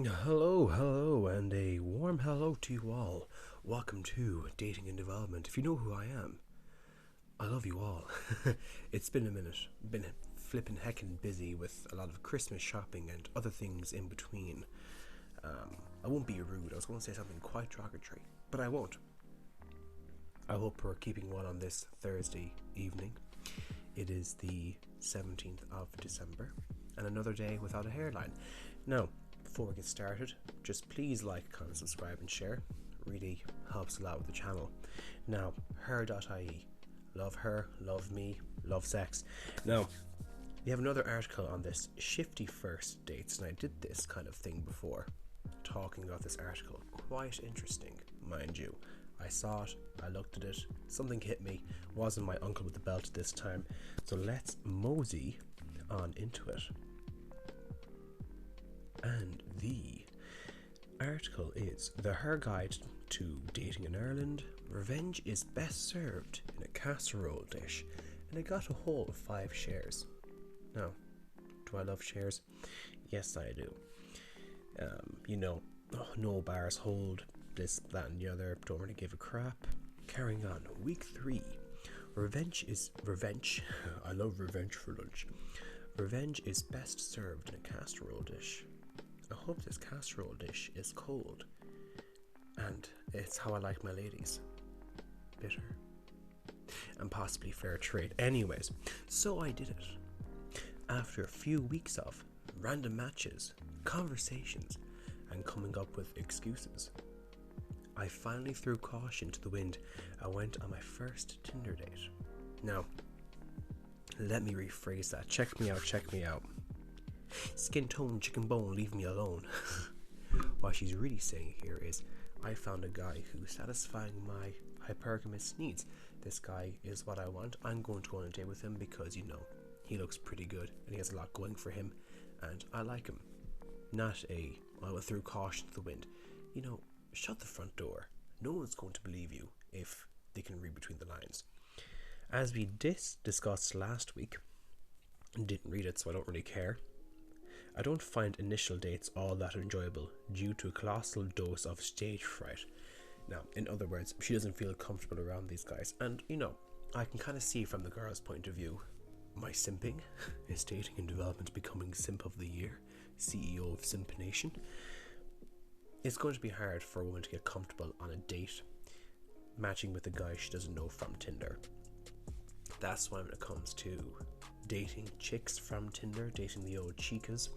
Hello, and a warm hello to you all. Welcome to Dating and Development. If you know who I am, I love you all. It's been a minute. Been flipping heckin' busy with a lot of Christmas shopping and other things in between. I won't be rude. I was going to say something quite derogatory, but I won't. I hope we're keeping well on this Thursday evening. It is the 17th of December, and another day without a hairline. Now, before we get started, just please like, comment, subscribe and share. Really helps a lot with the channel. Now, her.ie. Love her, love me, love sex. Now, we have another article on this shifty first dates, and I did this kind of thing before, talking about this article. Quite interesting, mind you. I saw it, I looked at it, something hit me. Wasn't my uncle with the belt this time. So let's mosey on into it. And the article is The Her Guide to Dating in Ireland. Revenge is best served in a casserole dish. And it got a whole 5 shares. Now, do I love shares? Yes, I do. No bars hold, this, that and the other, don't really give a crap. Carrying on, week 3. Revenge. I love revenge for lunch. Revenge is best served in a casserole dish. I hope this casserole dish is cold. And it's how I like my ladies. Bitter. And possibly fair trade. Anyways, so I did it. After a few weeks of random matches, conversations, and coming up with excuses, I finally threw caution to the wind and went on my first Tinder date. Now, let me rephrase that. Check me out. Skin tone, chicken bone, leave me alone. What she's really saying here is, I found a guy who's satisfying my hypergamous needs. This guy is what I want. I'm going to go on a date with him because, he looks pretty good and he has a lot going for him and I like him. Not I went through caution to the wind. Shut the front door. No one's going to believe you if they can read between the lines. As we discussed last week, didn't read it so I don't really care. I don't find initial dates all that enjoyable due to a colossal dose of stage fright. Now, in other words, she doesn't feel comfortable around these guys. And, I can kind of see from the girl's point of view, my simping is Dating and Development becoming Simp of the Year, CEO of Simp Nation. It's going to be hard for a woman to get comfortable on a date matching with a guy she doesn't know from Tinder. That's why when it comes to dating chicks from Tinder, dating the old chicas,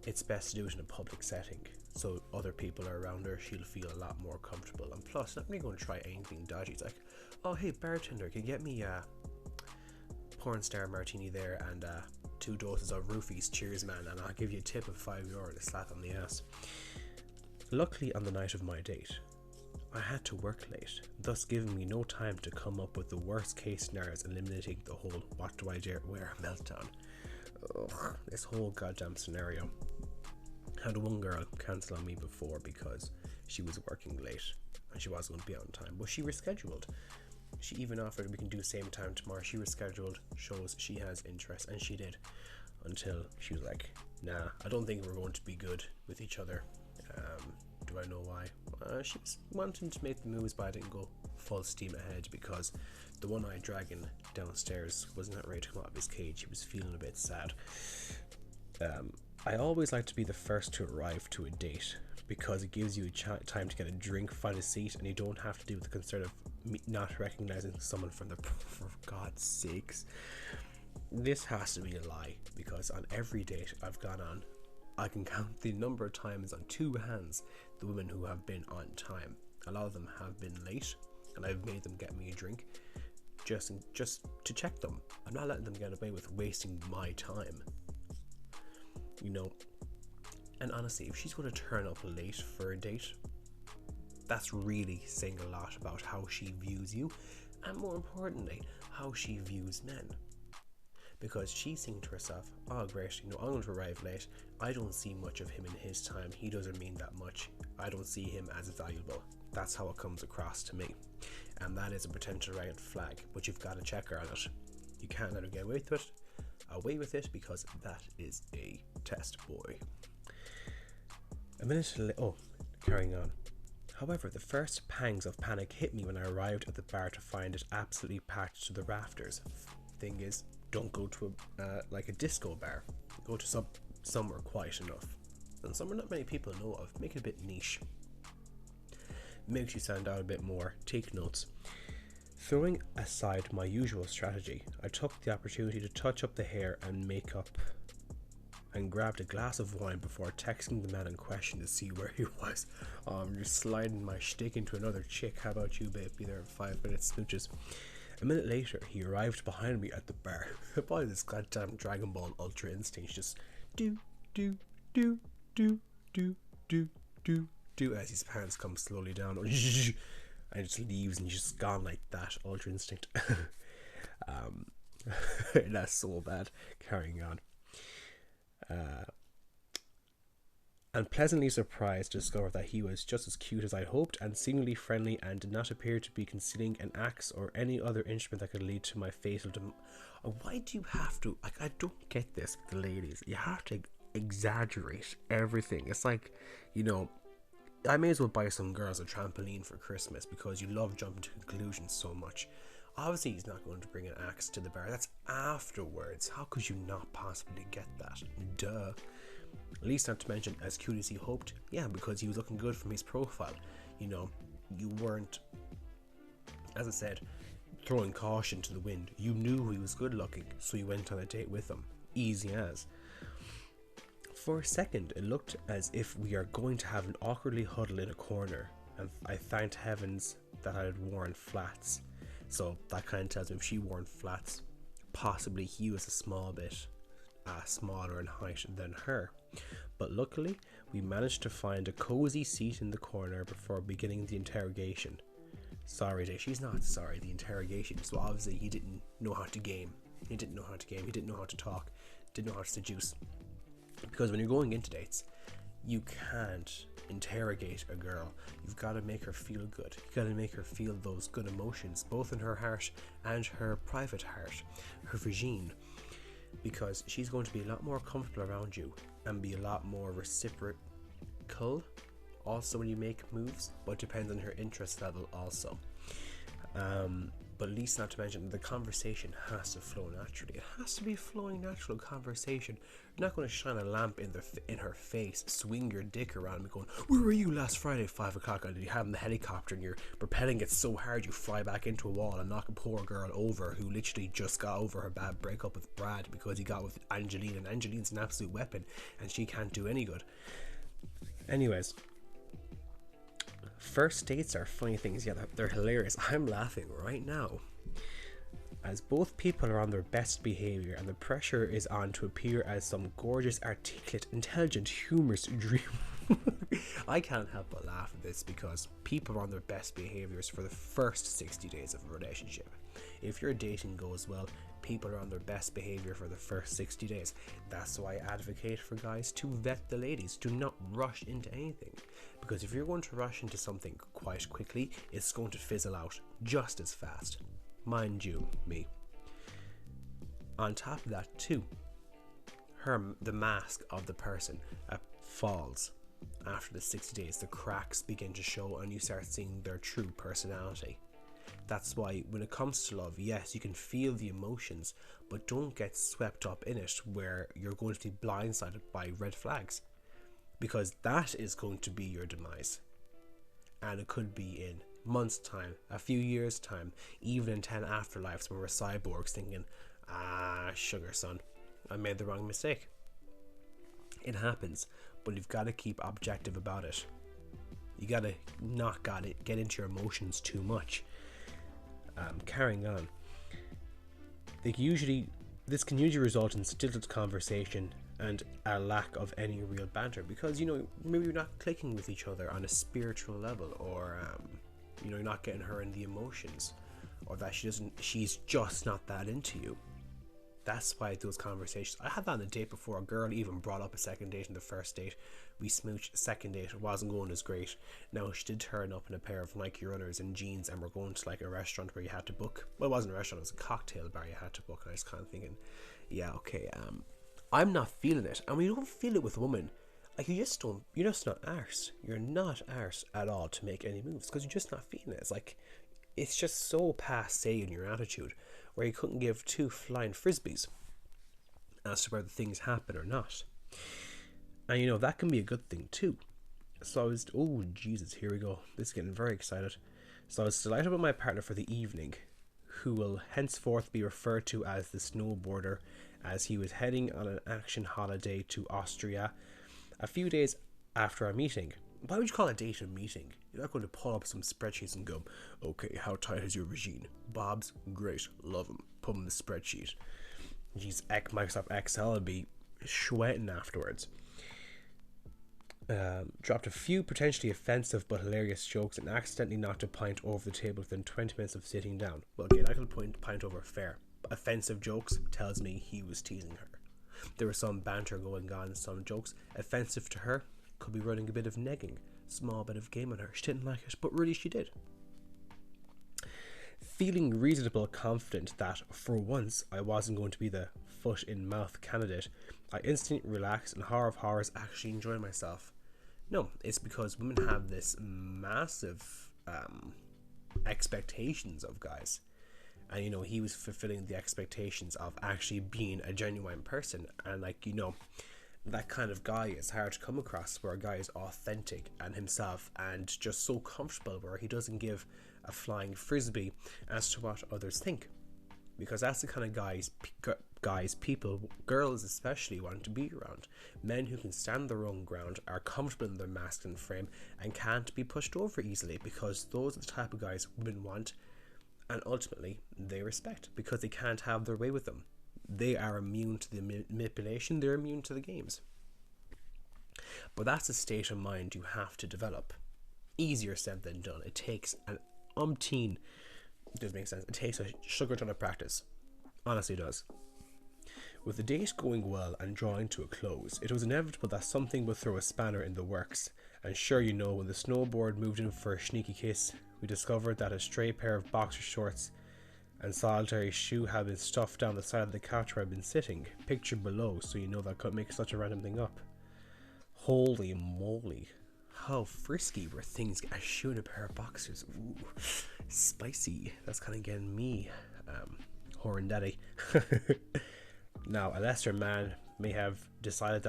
it's best to do it in a public setting so other people are around her. She'll feel a lot more comfortable, and plus not really going to try anything dodgy. It's like, oh hey bartender, can you get me a porn star martini there and 2 doses of roofies, cheers man, and I'll give you a tip of €5 to slap on the ass. Luckily, on the night of my date, I had to work late, thus giving me no time to come up with the worst case scenarios, eliminating the whole what do I dare wear meltdown. This whole goddamn scenario. Had one girl cancel on me before because she was working late and she wasn't going to be on time, but she rescheduled. She even offered we can do same time tomorrow. She rescheduled, shows she has interest, and she did, until she was like, nah, I don't think we're going to be good with each other. Do I know why? She was wanting to make the moves, but I didn't go full steam ahead because the one-eyed dragon downstairs was not ready to come out of his cage. He was feeling a bit sad. I always like to be the first to arrive to a date because it gives you time to get a drink, find a seat, and you don't have to deal with the concern of not recognizing someone from for God's sakes. This has to be a lie because on every date I've gone on, I can count the number of times on 2 hands the women who have been on time. A lot of them have been late and I've made them get me a drink just to check them. I'm not letting them get away with wasting my time. And honestly, if she's going to turn up late for a date, that's really saying a lot about how she views you, and more importantly, how she views men. Because she's thinking to herself, oh great, I'm going to arrive late, I don't see much of him in his time, he doesn't mean that much, I don't see him as valuable. That's how it comes across to me, and that is a potential red flag, but you've got to check her on it. You can't let her get away with it because that is a test boy. Carrying on. However, the first pangs of panic hit me when I arrived at the bar to find it absolutely packed to the rafters. Thing is, don't go to a disco bar. Go to somewhere quiet enough, and somewhere not many people know of. Make it a bit niche. Makes you stand out a bit more. Take notes. Throwing aside my usual strategy, I took the opportunity to touch up the hair and makeup and grabbed a glass of wine before texting the man in question to see where he was. I'm just sliding my shtick into another chick. How about you, babe? Be there in 5 minutes, smooches. A minute later, he arrived behind me at the bar. By this goddamn Dragon Ball Ultra Instinct, just do do do do do do do as his pants come slowly down, and just leaves, and he's just gone like that. Ultra Instinct. That's so bad. Carrying on. And pleasantly surprised to discover that he was just as cute as I'd hoped and seemingly friendly and did not appear to be concealing an axe or any other instrument that could lead to my fatal Why do you have to, I don't get this with the ladies. You have to exaggerate everything. It's like, I may as well buy some girls a trampoline for Christmas because you love jumping to conclusions so much. Obviously he's not going to bring an axe to the bar. That's afterwards. How could you not possibly get that? Duh. At least not to mention as cute as he hoped. Yeah, because he was looking good from his profile. You weren't, as I said, throwing caution to the wind. You knew he was good looking, so you went on a date with him. Easy as. For a second, it looked as if we are going to have an awkwardly huddle in a corner, and I thanked heavens that I had worn flats. So that kind of tells me if she wore flats, possibly he was a small bit smaller in height than her. But luckily, we managed to find a cozy seat in the corner before beginning the interrogation. Sorry, Jay, she's not sorry, the interrogation. So obviously he didn't know how to game. He didn't know how to talk, didn't know how to seduce. Because when you're going into dates, you can't interrogate a girl. You've got to make her feel good. You've got to make her feel those good emotions, both in her heart and her private heart, her vagine. Because she's going to be a lot more comfortable around you and be a lot more reciprocal also when you make moves, but it depends on her interest level also. But at least not to mention the conversation has to flow naturally. It has to be a flowing natural conversation. You're not going to shine a lamp in her face, swing your dick around and going, where were you last Friday at 5 o'clock? And you have in the helicopter and you're propelling it so hard you fly back into a wall and knock a poor girl over who literally just got over her bad breakup with Brad because he got with Angeline, and Angeline's an absolute weapon and she can't do any good. Anyways, first dates are funny things. Yeah, they're hilarious. I'm laughing right now as both people are on their best behavior and the pressure is on to appear as some gorgeous, articulate, intelligent, humorous dream. I can't help but laugh at this because people are on their best behaviors for the first 60 days of a relationship. If your dating goes well, people are on their best behavior for the first 60 days. That's why I advocate for guys to vet the ladies. Do not rush into anything, because if you're going to rush into something quite quickly, it's going to fizzle out just as fast. Mind you, me. On top of that too, the mask of the person falls after the 60 days. The cracks begin to show and you start seeing their true personality. That's why when it comes to love, yes, you can feel the emotions, but don't get swept up in it where you're going to be blindsided by red flags, because that is going to be your demise. And it could be in months' time, a few years' time, even in 10 afterlives when we're cyborgs thinking, sugar son, I made the wrong mistake. It happens, but you've got to keep objective about it. You got to not get into your emotions too much. Carrying on, this can usually result in stilted conversation and a lack of any real banter, because maybe you're not clicking with each other on a spiritual level, or you're not getting her in the emotions, or that she's just not that into you. That's why those conversations. I had that on a date before. A girl even brought up a second date in the first date. We smooched. Second date, it wasn't going as great. Now she did turn up in a pair of Nike runners and jeans, and we're going to like a restaurant where you had to book. Well, it wasn't a restaurant, it was a cocktail bar you had to book. And I was kind of thinking, yeah, okay, I'm not feeling it. And when you don't feel it with a woman, like, you're just not arse. You're not arse at all to make any moves because you're just not feeling it. It's like, it's just so passe in your attitude where you couldn't give two flying frisbees as to whether things happen or not. And that can be a good thing too. So I was, oh Jesus, here we go. This is getting very excited. So I was delighted with my partner for the evening, who will henceforth be referred to as the snowboarder, as he was heading on an action holiday to Austria a few days after our meeting. Why would you call a date a meeting? You're not going to pull up some spreadsheets and go, okay, how tight is your regime? Bob's great, love him, put him in the spreadsheet. Jeez, Microsoft Excel would be sweating afterwards. Dropped a few potentially offensive but hilarious jokes and accidentally knocked a pint over the table within 20 minutes of sitting down. Well, okay, I could pint over fair. Offensive jokes tells me he was teasing her. There was some banter going on, some jokes. Offensive to her, could be running a bit of negging. Small bit of game on her. She didn't like it, but really she did. Feeling reasonably confident that, for once, I wasn't going to be the foot-in-mouth candidate, I instantly relaxed and horror of horrors actually enjoyed myself. No, it's because women have this massive expectations of guys. And, he was fulfilling the expectations of actually being a genuine person. And, that kind of guy is hard to come across, where a guy is authentic and himself and just so comfortable, where he doesn't give a flying frisbee as to what others think. Because that's the kind of guys people, girls especially, want to be around. Men who can stand their own ground, are comfortable in their masculine frame, and can't be pushed over easily, because those are the type of guys women want, and ultimately they respect, because they can't have their way with them. They are immune to the manipulation, they're immune to the games. But that's a state of mind you have to develop. Easier said than done. It takes an umpteen, it does make sense, it takes a sugar ton of practice. Honestly does. With the date going well and drawing to a close, it was inevitable that something would throw a spanner in the works. And sure, when the snowboard moved in for a sneaky kiss, we discovered that a stray pair of boxer shorts and solitary shoe had been stuffed down the side of the couch where I'd been sitting. Picture below, so you know that I couldn't make such a random thing up. Holy moly. How frisky were things, a shoe and a pair of boxers. Ooh, spicy. That's kind of getting me, whoring daddy. Now, a lesser man may have decided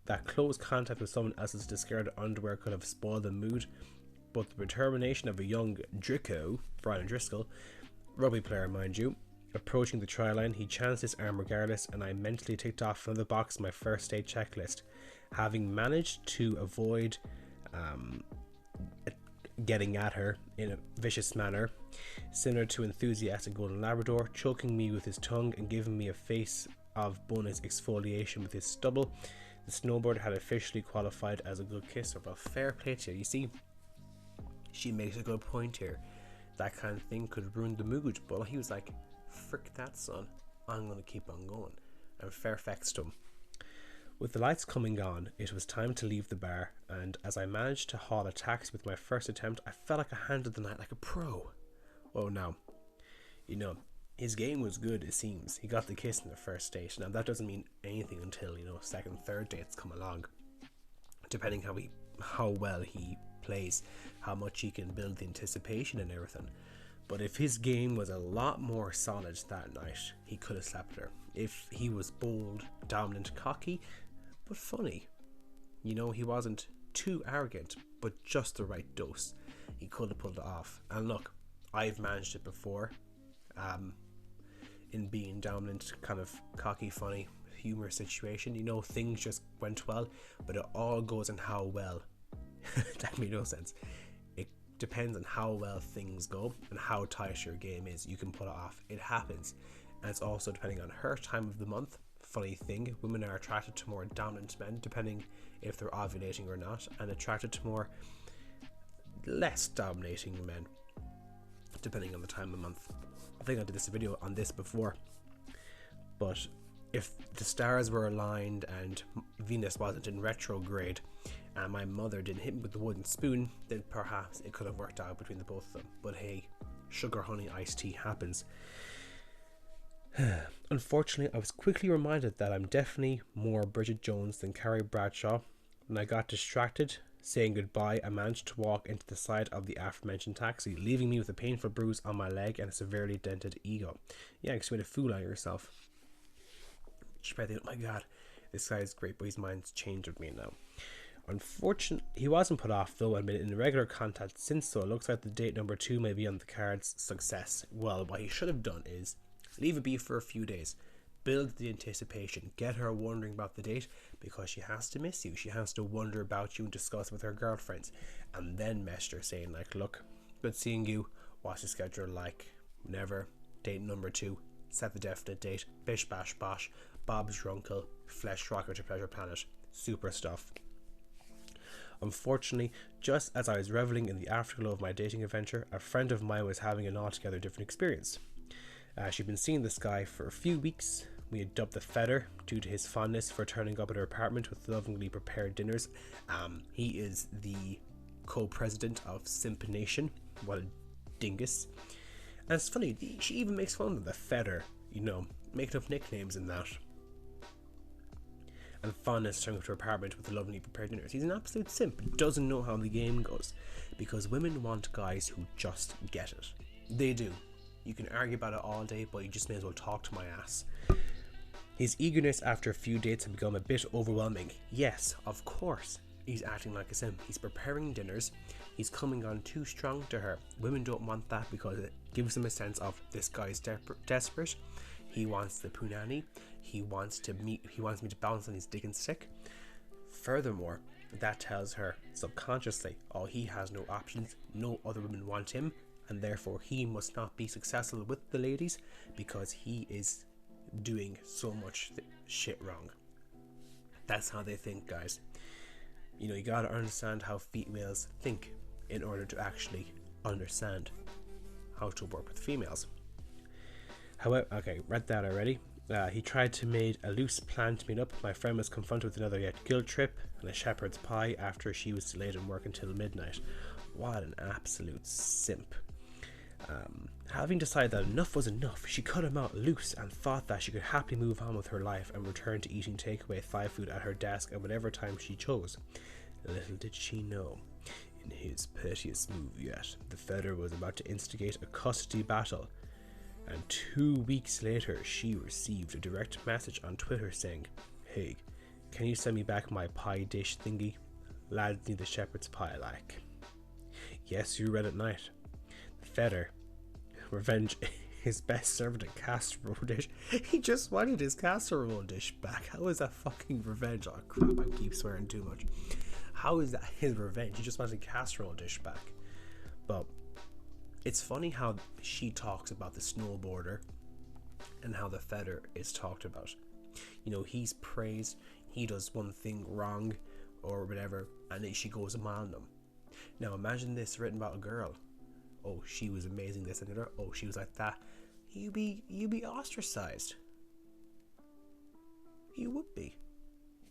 that close contact with someone else's discarded underwear could have spoiled the mood, but the determination of a young Drico, Brian Driscoll, rugby player mind you, approaching the try line, he chanced his arm regardless, and I mentally ticked off another box in my first aid checklist, having managed to avoid getting at her in a vicious manner, similar to enthusiastic golden Labrador, choking me with his tongue and giving me a face of bonus exfoliation with his stubble. The snowboarder had officially qualified as a good kisser. Well, fair play to you. You see, she makes a good point here. That kind of thing could ruin the mood, but he was like, frick that, son, I'm going to keep on going. And fair facts to him. With the lights coming on, it was time to leave the bar, and as I managed to haul a taxi with my first attempt, I felt like I handled the night like a pro. Oh, now, his game was good, it seems. He got the kiss in the first date. Now, that doesn't mean anything until, second, third dates come along, depending how well he plays, how much he can build the anticipation and everything. But if his game was a lot more solid that night, he could have slapped her. If he was bold, dominant, cocky, but funny, he wasn't too arrogant, but just the right dose, he could have pulled it off. And look, I've managed it before, in being dominant, kind of cocky, funny, humorous situation. Things just went well, but it all goes on how well. That made no sense. It depends on how well things go and how tight your game is. You can pull it off. It happens. And it's also depending on her time of the month. Funny thing, women are attracted to more dominant men, depending if they're ovulating or not, and attracted to more less dominating men, depending on the time of month. I think I did this video on this before, but if the stars were aligned and Venus wasn't in retrograde and my mother didn't hit me with the wooden spoon, then perhaps it could have worked out between the both of them. But hey, sugar, honey, iced tea happens. Unfortunately, I was quickly reminded that I'm definitely more Bridget Jones than Carrie Bradshaw, When I got distracted, saying goodbye, I managed to walk into the side of the aforementioned taxi, leaving me with a painful bruise on my leg and a severely dented ego. Yeah, because you made a fool out of yourself. She probably think, oh my god, this guy's great, but his mind's changed with me now. Unfortunately, he wasn't put off though and been in regular contact since, so it looks like the date number 2 may be on the cards. Success. Well, what he should have done is leave it be for a few days. Build the anticipation. Get her wondering about the date because she has to miss you. She has to wonder about you and discuss with her girlfriends. And then message her saying like, look, good seeing you. What's the schedule like? Never. Date number 2. Set the definite date. Bish bash bosh. Bob's your uncle. Flesh rocker to Pleasure Planet. Super stuff. Unfortunately, just as I was reveling in the afterglow of my dating adventure, a friend of mine was having an altogether different experience. She'd been seeing this guy for a few weeks. We had dubbed the Feather due to his fondness for turning up at her apartment with lovingly prepared dinners. He is the co-president of SIMP Nation. What a dingus. And it's funny, she even makes fun of the Feather, you know, making up nicknames in that. And fondness turning up to her apartment with lovingly prepared dinners. He's an absolute simp. Doesn't know how the game goes. Because women want guys who just get it. They do. You can argue about it all day, but you just may as well talk to my ass. His eagerness after a few dates had become a bit overwhelming. Yes, of course, he's acting like a simp. He's preparing dinners. He's coming on too strong to her. Women don't want that because it gives them a sense of this guy's desperate. He wants the punani. He wants me to bounce on his dick and stick. Furthermore, that tells her subconsciously, oh, he has no options. No other women want him. And therefore he must not be successful with the ladies because he is doing so much shit wrong. That's how they think, guys. You know, you gotta understand how females think in order to actually understand how to work with females. However, okay, read that already. He tried to make a loose plan to meet up. My friend was confronted with another yet guilt trip and a shepherd's pie after she was delayed in work until midnight. What an absolute simp. Having decided that enough was enough, she cut him out loose and thought that she could happily move on with her life and return to eating takeaway Thai food at her desk at whatever time she chose. Little did she know, in his pettiest move yet, the Feather was about to instigate a custody battle. And 2 weeks later, she received a direct message on Twitter saying, "Hey, can you send me back my pie dish thingy? Lads need the shepherd's pie like." Yes, you read it right. The Feather. Revenge is best served a casserole dish. He just wanted his casserole dish back. How is that fucking revenge? Oh crap, I keep swearing too much. How is that his revenge? He just wanted a casserole dish back. But it's funny how she talks about the snowboarder and how the Feather is talked about. You know, he's praised, he does one thing wrong or whatever, and then she goes a mile on him. Now imagine this written about a girl. Oh, she was amazing, this and the other. Oh, she was like that. You be ostracized. You would be.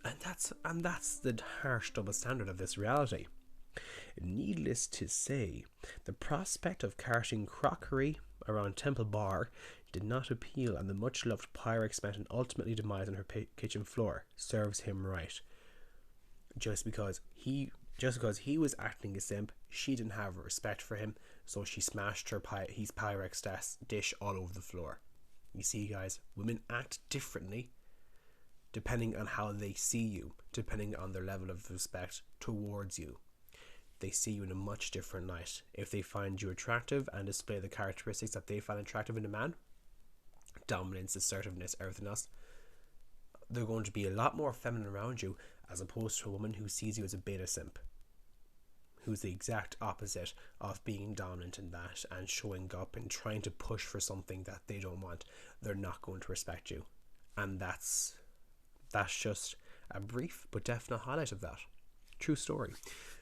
And that's the harsh double standard of this reality. Needless to say, the prospect of carting crockery around Temple Bar did not appeal, and the much-loved Pyrex met an ultimately demise on her kitchen floor. Serves him right. Just because he was acting a simp, she didn't have respect for him, so she smashed his Pyrex dish all over the floor. You see, guys, women act differently depending on how they see you, depending on their level of respect towards you. They see you in a much different light. If they find you attractive and display the characteristics that they find attractive in a man, dominance, assertiveness, everything else, they're going to be a lot more feminine around you, as opposed to a woman who sees you as a beta simp, who's the exact opposite of being dominant in that and showing up and trying to push for something that they don't want. They're not going to respect you. And that's just a brief but definite highlight of that. True story.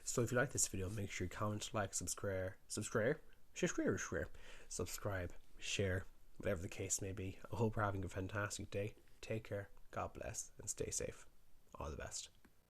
So if you like this video, make sure you comment, like, subscribe, share, whatever the case may be. I hope you're having a fantastic day. Take care, God bless, and stay safe. All the best.